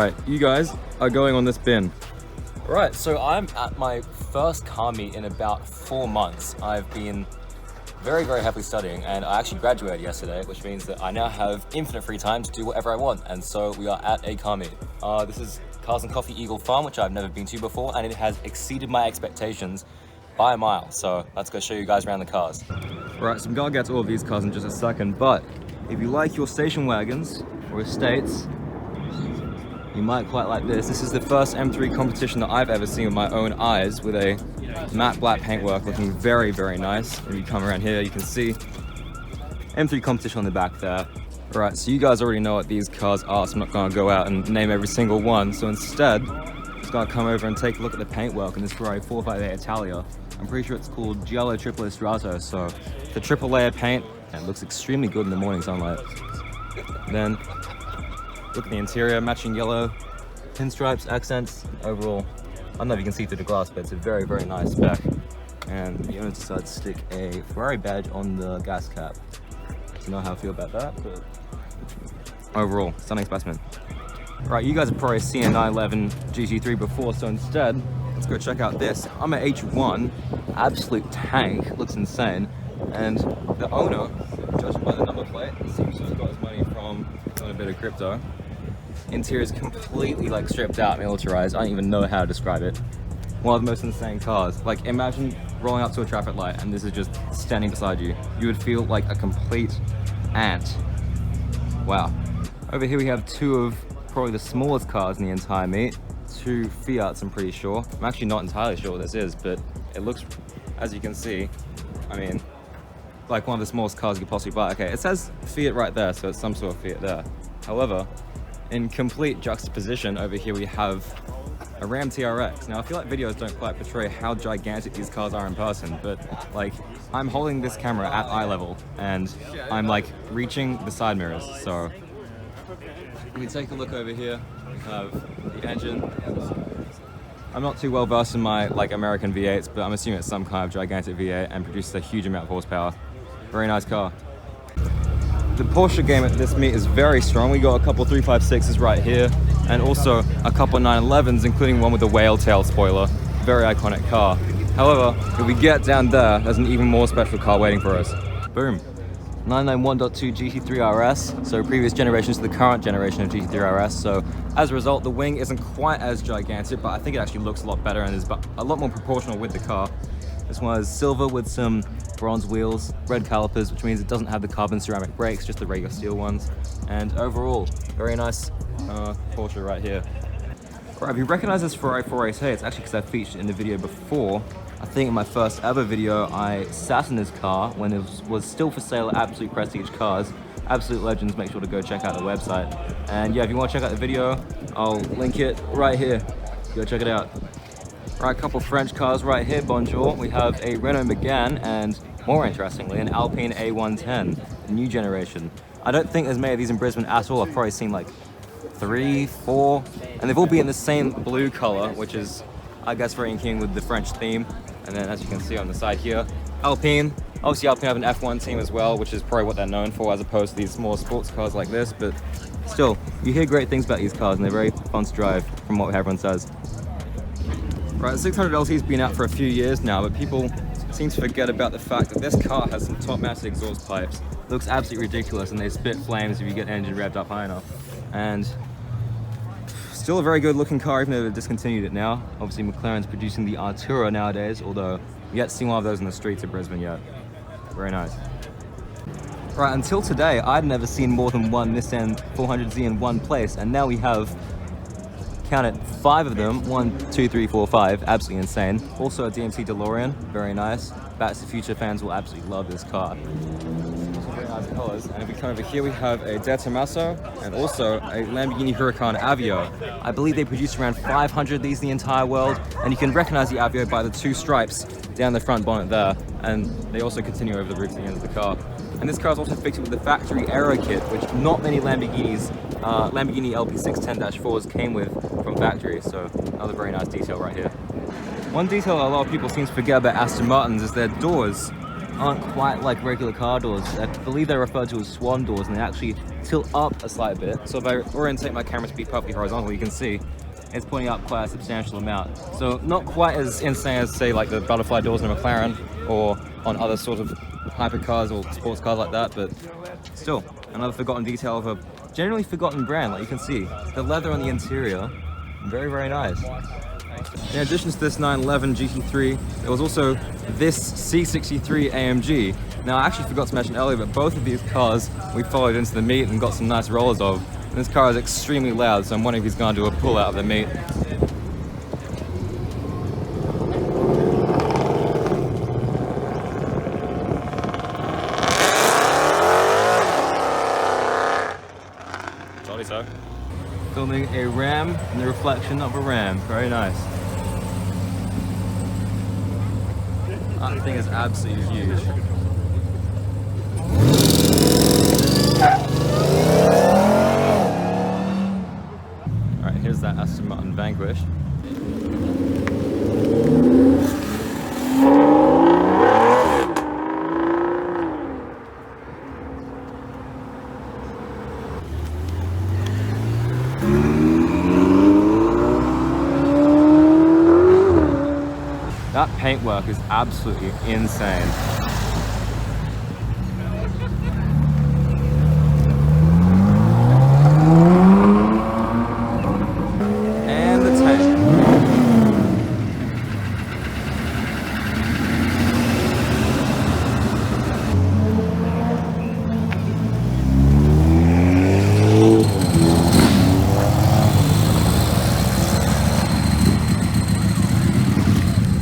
Right, you guys are going on this bin. Right, so I'm at my first car meet in about 4 months. I've been very, very heavily studying, and I actually graduated yesterday, which means that I now have infinite free time to do whatever I want. And so we are at a car meet. This is Cars and Coffee Eagle Farm, which I've never been to before, and it has exceeded my expectations by a mile. So let's go show you guys around the cars. Right, so I'm gonna get to all of these cars in just a second, but if you like your station wagons or estates, you might quite like this. This is the first M3 competition that I've ever seen with my own eyes, with a matte black paintwork looking very, very nice. If you come around here, you can see M3 competition on the back there. Right, so you guys already know what these cars are, so I'm not gonna go out and name every single one. So instead, I'm just gonna come over and take a look at the paintwork in this Ferrari 458 Italia. I'm pretty sure it's called Giallo Triple Strato, so the triple layer paint, and it looks extremely good in the morning sunlight. Then, look at the interior, matching yellow pinstripes, accents, overall. I don't know if you can see through the glass, but it's a very, very nice spec. And the owner decided to stick a Ferrari badge on the gas cap. I don't know how I feel about that, but overall, stunning specimen. Right, you guys have probably seen a 911 GT3 before, so instead, let's go check out this. I'm an H1, absolute tank, looks insane. And the owner, judging by the number plate, seems to have got his money from a bit of crypto. Interior is completely like stripped out, militarized. I don't even know how to describe it. One of the most insane cars. Like, imagine rolling up to a traffic light and this is just standing beside you. You would feel like a complete ant. Wow. Over here we have two of probably the smallest cars in the entire meet. Two Fiats, I'm pretty sure. I'm actually not entirely sure what this is, but it looks, as you can see, I mean, like one of the smallest cars you could possibly buy. Okay, it says Fiat right there, so it's some sort of Fiat there. However, in complete juxtaposition, over here we have a Ram TRX. Now, I feel like videos don't quite portray how gigantic these cars are in person, but like, I'm holding this camera at eye level, and I'm like reaching the side mirrors. So, if we take a look over here, we have the engine. I'm not too well versed in my like American V8s, but I'm assuming it's some kind of gigantic V8 and produces a huge amount of horsepower. Very nice car. The Porsche game at this meet is very strong. We got a couple 356s right here, and also a couple 911s, including one with a whale tail spoiler. Very iconic car. However, if we get down there, there's an even more special car waiting for us. Boom. 991.2 GT3 RS, so previous generations to the current generation of GT3 RS. So as a result, the wing isn't quite as gigantic, but I think it actually looks a lot better and is a lot more proportional with the car. This one is silver with some bronze wheels, red calipers, which means it doesn't have the carbon ceramic brakes, just the regular steel ones. And overall, very nice Porsche right here. Right, if you recognize this Ferrari 488, it's actually because I featured it in the video before. I think in my first ever video, I sat in this car when it was still for sale at Absolute Prestige Cars. Absolute legends, make sure to go check out the website. And yeah, if you want to check out the video, I'll link it right here. Go check it out. Right, a couple French cars right here, bonjour. We have a Renault Megane and, more interestingly, an Alpine A110, the new generation. I don't think there's many of these in Brisbane at all. I've probably seen like 3, 4, and they've all been in the same blue color, which is, I guess, very in keeping with the French theme. And then, as you can see on the side here, Alpine. Obviously, Alpine have an F1 team as well, which is probably what they're known for, as opposed to these small sports cars like this. But still, you hear great things about these cars, and they're very fun to drive, from what everyone says. Right, the 600 LT's been out for a few years now, but people seem to forget about the fact that this car has some top-mounted exhaust pipes. Looks absolutely ridiculous, and they spit flames if you get the engine revved up high enough. And still a very good-looking car, even though they've discontinued it now. Obviously, McLaren's producing the Artura nowadays, although we haven't seen one of those in the streets of Brisbane yet. Very nice. Right, until today, I'd never seen more than one Nissan 400Z in one place, and now we have, count it, 5 of them. 1, 2, 3, 4, 5. Absolutely insane. Also a DMC DeLorean. Very nice. Back to the Future fans will absolutely love this car. Very nice colors. And if we come over here, we have a De Tomaso and also a Lamborghini Huracan Aveo. I believe they produce around 500 of these in the entire world. And you can recognize the Aveo by the 2 stripes down the front bonnet there. And they also continue over the roof to the end of the car. And this car is also fitted with the factory aero kit, which not many Lamborghinis, Lamborghini LP610-4s came with from factory. So another very nice detail right here. One detail a lot of people seem to forget about Aston Martins is their doors aren't quite like regular car doors. I believe they're referred to as swan doors, and they actually tilt up a slight bit. So if I orientate my camera to be perfectly horizontal, you can see it's pointing up quite a substantial amount. So not quite as insane as, say, like the butterfly doors in a McLaren or on other sort of hypercars or sports cars like that, but still another forgotten detail of a generally forgotten brand. Like you can see, the leather on the interior, very, very nice. In addition to this 911 GT3, there was also this C63 AMG. Now I actually forgot to mention earlier, but both of these cars we followed into the meet and got some nice rollers of. And this car is extremely loud, so I'm wondering if he's going to do a pull out of the meet. Jolly so. Filming a ram in the reflection of a ram. Very nice. That thing is absolutely huge. Alright, here's that Aston Martin Vanquish. That paintwork is absolutely insane. And the tank.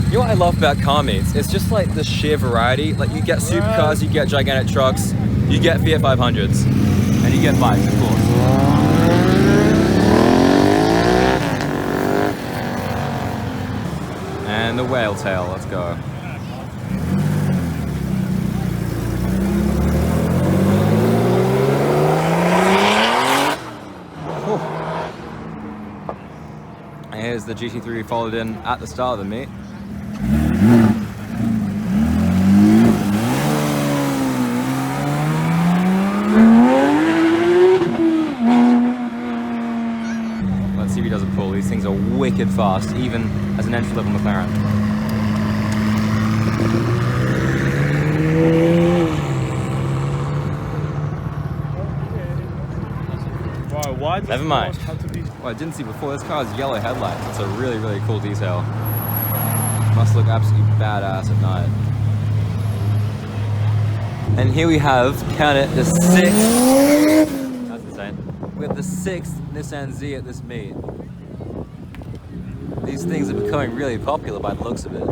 You know what I love about car meets? It's just like the sheer variety. Like you get supercars, you get gigantic trucks, you get Fiat 500s, and you get bikes, of course. And the whale tail, let's go. And here's the GT3 we followed in at the start of the meet. Let's see if he does a pull. These things are wicked fast, even as an entry-level McLaren. Why Never mind. Well, I didn't see before, this car has yellow headlights. It's a really, really cool detail. Must look absolutely badass at night. And here we have, count it, the 6th. That's insane. We have the 6th Nissan Z at this meet. These things are becoming really popular by the looks of it.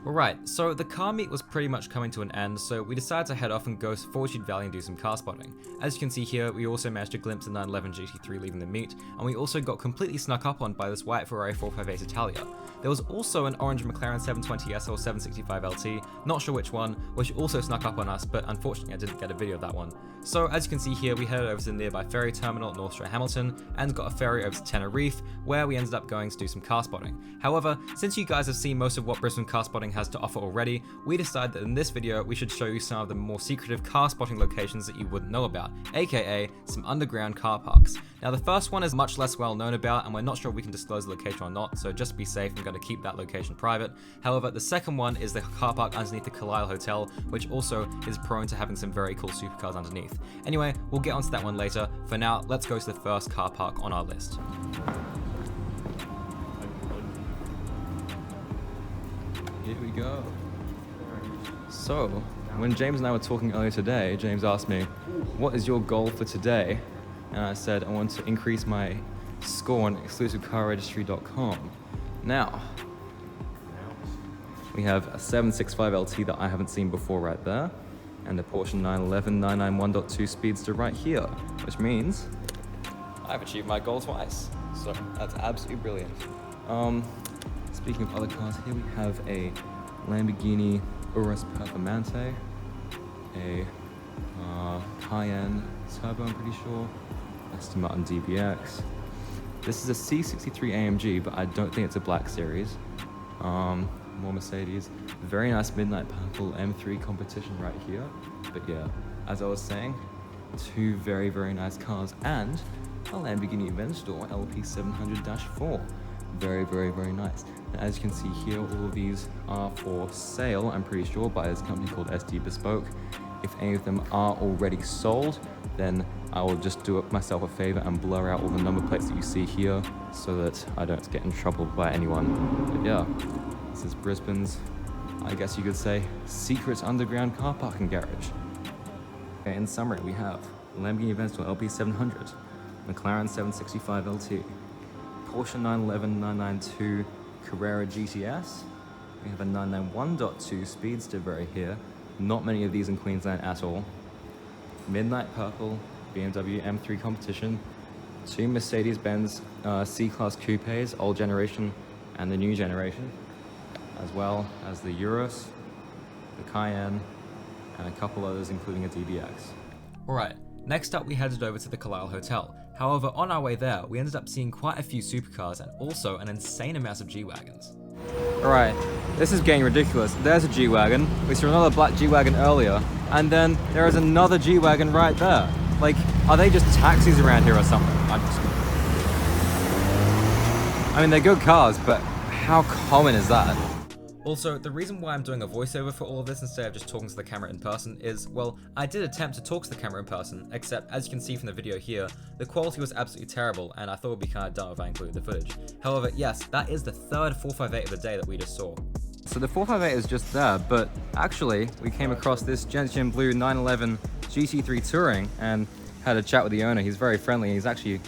Alright, so the car meet was pretty much coming to an end, so we decided to head off and go to Fortitude Valley and do some car spotting. As you can see here, we also managed to glimpse the 911 GT3 leaving the meet, and we also got completely snuck up on by this white Ferrari 458 Italia. There was also an orange McLaren 720S or 765 LT, not sure which one, which also snuck up on us, but unfortunately I didn't get a video of that one. So as you can see here, we headed over to the nearby ferry terminal at North Strait Hamilton, and got a ferry over to Tenerife, where we ended up going to do some car spotting. However, since you guys have seen most of what Brisbane car spotting has to offer already, we decided that in this video we should show you some of the more secretive car spotting locations that you wouldn't know about, aka some underground car parks. Now the first one is much less well known about, and we're not sure if we can disclose the location or not, so just to be safe I'm going to keep that location private. However, the second one is the car park underneath the Carlisle Hotel, which also is prone to having some very cool supercars underneath. Anyway, we'll get onto that one later. For now, let's go to the first car park on our list. Here we go. So, when James and I were talking earlier today, James asked me, what is your goal for today? And I said, I want to increase my score on exclusivecarregistry.com. Now, We have a 765 LT that I haven't seen before right there, and a Porsche 911 991.2 Speedster right here, which means I've achieved my goal twice. So that's absolutely brilliant. Speaking of other cars, here we have a Lamborghini Urus Performante, a Cayenne Turbo, I'm pretty sure, Aston Martin DBX. This is a C63 AMG, but I don't think it's a black series. More Mercedes. Very nice midnight purple M3 competition right here. But yeah, as I was saying, two very, very nice cars and a Lamborghini Aventador LP700-4. Very, very, very nice. And as you can see here, all of these are for sale, I'm pretty sure, by this company called SD Bespoke. If any of them are already sold, then I will just do myself a favor and blur out all the number plates that you see here so that I don't get in trouble by anyone. But yeah, this is Brisbane's, I guess you could say, secret underground car parking garage. Okay, in summary, we have Lamborghini Aventador LP700, McLaren 765 LT, Porsche 911 992 Carrera GTS. We have a 991.2 Speedster right here. Not many of these in Queensland at all. Midnight Purple BMW M3 competition. Two Mercedes-Benz C-Class coupes, old generation and the new generation, as well as the Urus, the Cayenne, and a couple others including a DBX. Alright, next up we headed over to the Carlisle Hotel. However, on our way there, we ended up seeing quite a few supercars and also an insane amount of G-Wagons. Alright, this is getting ridiculous. There's a G-Wagon, we saw another black G-Wagon earlier, and then there is another G-Wagon right there. Like, are they just taxis around here or something? I mean, they're good cars, but how common is that? Also, the reason why I'm doing a voiceover for all of this instead of just talking to the camera in person is, well, I did attempt to talk to the camera in person, except as you can see from the video here, the quality was absolutely terrible and I thought it would be kind of dumb if I included the footage. However, yes, that is the third 458 of the day that we just saw. So the 458 is just there, but actually we came across this Gentian Blue 911 GT3 Touring and had a chat with the owner. He's very friendly. He's actually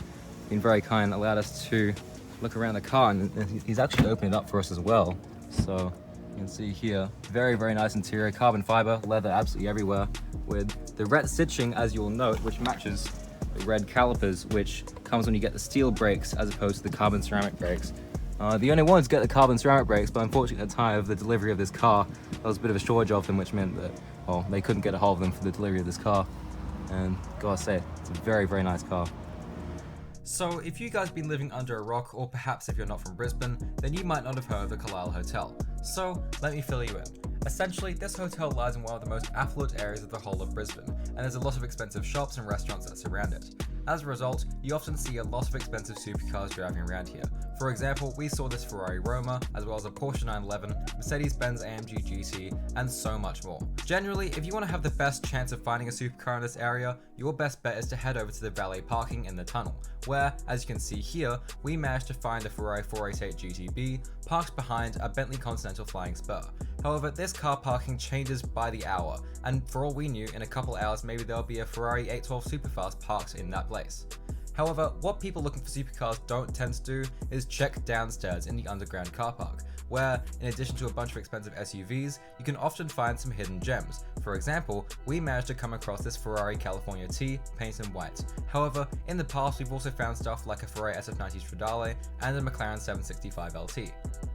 been very kind, allowed us to look around the car, and he's actually opened it up for us as well. So you can see here, very, very nice interior, carbon fiber, leather absolutely everywhere, with the red stitching, as you will note, which matches the red calipers, which comes when you get the steel brakes as opposed to the carbon ceramic brakes. The only ones get the carbon ceramic brakes, but unfortunately at the time of the delivery of this car, there was a bit of a shortage of them, which meant that, well, they couldn't get a hold of them for the delivery of this car. And gotta say, it's a very, very nice car. So if you guys have been living under a rock, or perhaps if you're not from Brisbane, then you might not have heard of the Carlisle Hotel. So let me fill you in. Essentially, this hotel lies in one of the most affluent areas of the whole of Brisbane, and there's a lot of expensive shops and restaurants that surround it. As a result, you often see a lot of expensive supercars driving around here. For example, we saw this Ferrari Roma, as well as a Porsche 911, Mercedes-Benz AMG GT, and so much more. Generally, if you want to have the best chance of finding a supercar in this area, your best bet is to head over to the valet parking in the tunnel, where, as you can see here, we managed to find a Ferrari 488 GTB parked behind a Bentley Continental Flying Spur. However, this car parking changes by the hour, and for all we knew, in a couple hours maybe there'll be a Ferrari 812 Superfast parked in that place. However, what people looking for supercars don't tend to do is check downstairs in the underground car park, where, in addition to a bunch of expensive SUVs, you can often find some hidden gems. For example, we managed to come across this Ferrari California T painted in white. However, in the past we've also found stuff like a Ferrari SF90 Stradale and a McLaren 765 LT.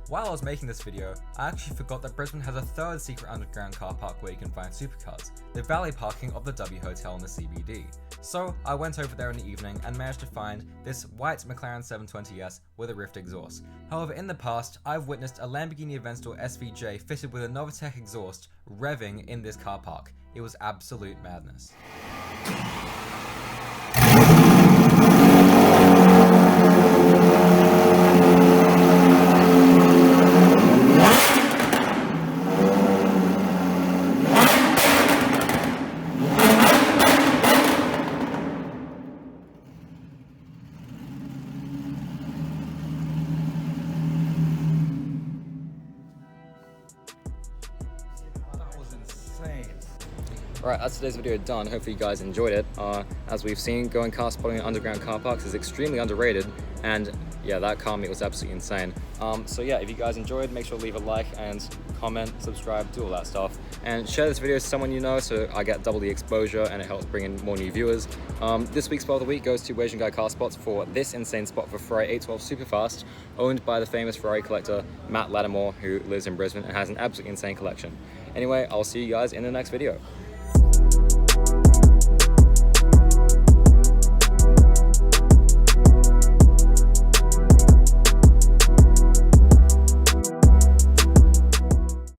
While I was making this video, I actually forgot that Brisbane has a third secret underground car park where you can find supercars, the valet parking of the W Hotel in the CBD. So I went over there in the evening and managed to find this white McLaren 720S with a rift exhaust. However, in the past, I've witnessed a Lamborghini Aventador SVJ fitted with a Novitec exhaust revving in this car park. It was absolute madness. Alright, that's today's video done. Hopefully you guys enjoyed it. As we've seen, going car spotting in underground car parks is extremely underrated, and yeah, that car meet was absolutely insane. So yeah, if you guys enjoyed, make sure to leave a like and comment comment, subscribe, do all that stuff. And share this video to someone you know so I get double the exposure and it helps bring in more new viewers. This week's spot of the week goes to Asian Guy Car Spots for this insane spot for Ferrari 812 Superfast, owned by the famous Ferrari collector Matt Lattimore, who lives in Brisbane and has an absolutely insane collection. Anyway, I'll see you guys in the next video.